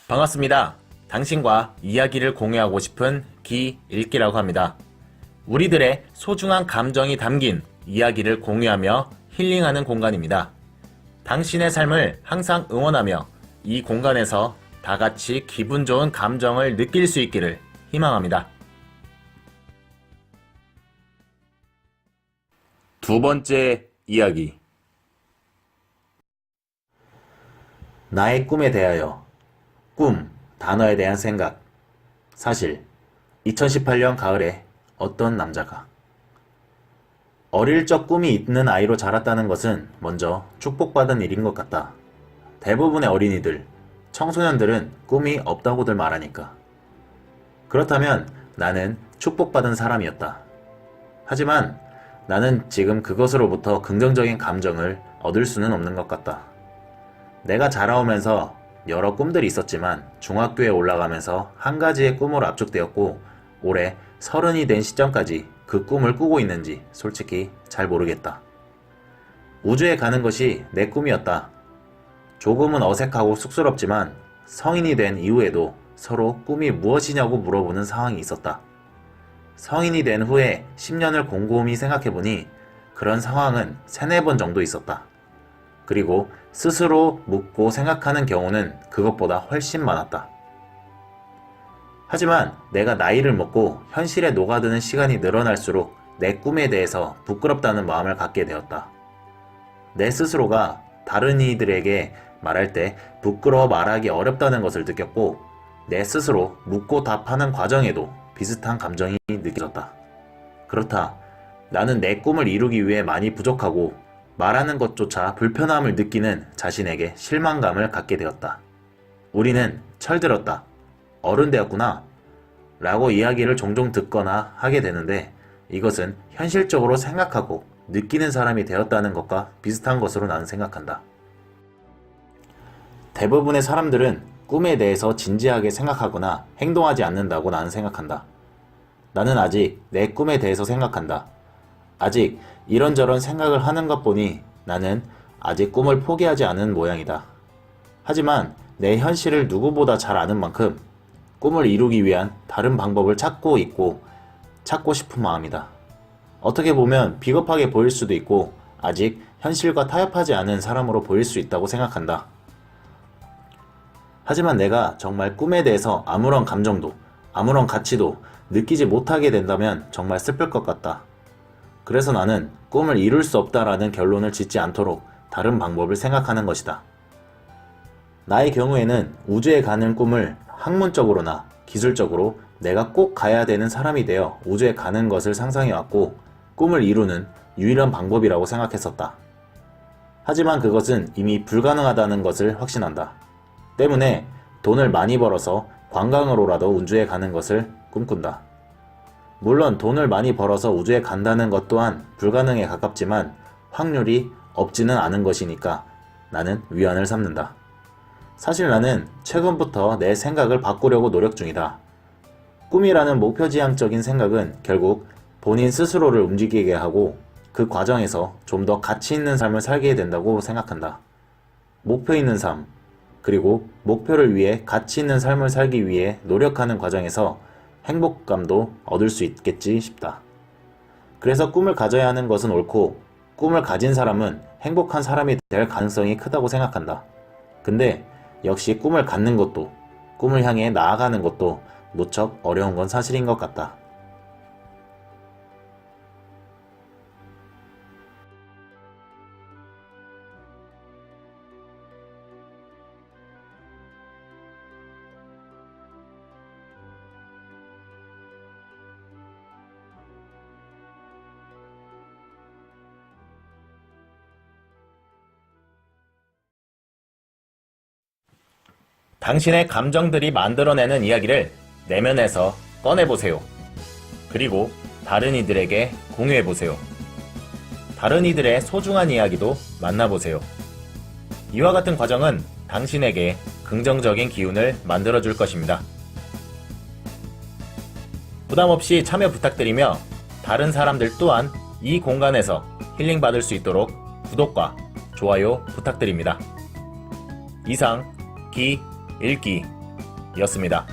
반갑습니다. 당신과 이야기를 공유하고 싶은 기읽기라고 합니다. 우리들의 소중한 감정이 담긴 이야기를 공유하며 힐링하는 공간입니다. 당신의 삶을 항상 응원하며 이 공간에서 다 같이 기분 좋은 감정을 느낄 수 있기를 희망합니다. 두 번째 이야기. 나의 꿈에 대하여. 꿈, 단어에 대한 생각. 사실 2018년 가을에 어떤 남자가 어릴 적 꿈이 있는 아이로 자랐다는 것은 먼저 축복받은 일인 것 같다. 대부분의 어린이들, 청소년들은 꿈이 없다고들 말하니까. 그렇다면 나는 축복받은 사람이었다. 하지만 나는 지금 그것으로부터 긍정적인 감정을 얻을 수는 없는 것 같다. 내가 자라오면서 여러 꿈들이 있었지만 중학교에 올라가면서 한 가지의 꿈으로 압축되었고 올해 30이 된 시점까지 그 꿈을 꾸고 있는지 솔직히 잘 모르겠다. 우주에 가는 것이 내 꿈이었다. 조금은 어색하고 쑥스럽지만 성인이 된 이후에도 서로 꿈이 무엇이냐고 물어보는 상황이 있었다. 성인이 된 후에 10년을 곰곰이 생각해보니 그런 상황은 3-4번 정도 있었다. 그리고 스스로 묻고 생각하는 경우는 그것보다 훨씬 많았다. 하지만 내가 나이를 먹고 현실에 녹아드는 시간이 늘어날수록 내 꿈에 대해서 부끄럽다는 마음을 갖게 되었다. 내 스스로가 다른 이들에게 말할 때 부끄러워 말하기 어렵다는 것을 느꼈고 내 스스로 묻고 답하는 과정에도 비슷한 감정이 느껴졌다. 그렇다. 나는 내 꿈을 이루기 위해 많이 부족하고 말하는 것조차 불편함을 느끼는 자신에게 실망감을 갖게 되었다. 우리는 철들었다. 어른 되었구나. 라고 이야기를 종종 듣거나 하게 되는데 이것은 현실적으로 생각하고 느끼는 사람이 되었다는 것과 비슷한 것으로 나는 생각한다. 대부분의 사람들은 꿈에 대해서 진지하게 생각하거나 행동하지 않는다고 나는 생각한다. 나는 아직 내 꿈에 대해서 생각한다. 아직 이런저런 생각을 하는 것 보니 나는 아직 꿈을 포기하지 않은 모양이다. 하지만 내 현실을 누구보다 잘 아는 만큼 꿈을 이루기 위한 다른 방법을 찾고 있고 찾고 싶은 마음이다. 어떻게 보면 비겁하게 보일 수도 있고 아직 현실과 타협하지 않은 사람으로 보일 수 있다고 생각한다. 하지만 내가 정말 꿈에 대해서 아무런 감정도 아무런 가치도 느끼지 못하게 된다면 정말 슬플 것 같다. 그래서 나는 꿈을 이룰 수 없다라는 결론을 짓지 않도록 다른 방법을 생각하는 것이다. 나의 경우에는 우주에 가는 꿈을 학문적으로나 기술적으로 내가 꼭 가야 되는 사람이 되어 우주에 가는 것을 상상해왔고 꿈을 이루는 유일한 방법이라고 생각했었다. 하지만 그것은 이미 불가능하다는 것을 확신한다. 때문에 돈을 많이 벌어서 관광으로라도 우주에 가는 것을 꿈꾼다. 물론 돈을 많이 벌어서 우주에 간다는 것 또한 불가능에 가깝지만 확률이 없지는 않은 것이니까 나는 위안을 삼는다. 사실 나는 최근부터 내 생각을 바꾸려고 노력 중이다. 꿈이라는 목표지향적인 생각은 결국 본인 스스로를 움직이게 하고 그 과정에서 좀 더 가치 있는 삶을 살게 된다고 생각한다. 목표 있는 삶, 그리고 목표를 위해 가치 있는 삶을 살기 위해 노력하는 과정에서 행복감도 얻을 수 있겠지 싶다. 그래서 꿈을 가져야 하는 것은 옳고 꿈을 가진 사람은 행복한 사람이 될 가능성이 크다고 생각한다. 근데 역시 꿈을 갖는 것도 꿈을 향해 나아가는 것도 무척 어려운 건 사실인 것 같다. 당신의 감정들이 만들어내는 이야기를 내면에서 꺼내보세요. 그리고 다른 이들에게 공유해보세요. 다른 이들의 소중한 이야기도 만나보세요. 이와 같은 과정은 당신에게 긍정적인 기운을 만들어줄 것입니다. 부담없이 참여 부탁드리며 다른 사람들 또한 이 공간에서 힐링받을 수 있도록 구독과 좋아요 부탁드립니다. 이상 기읽기 이었습니다.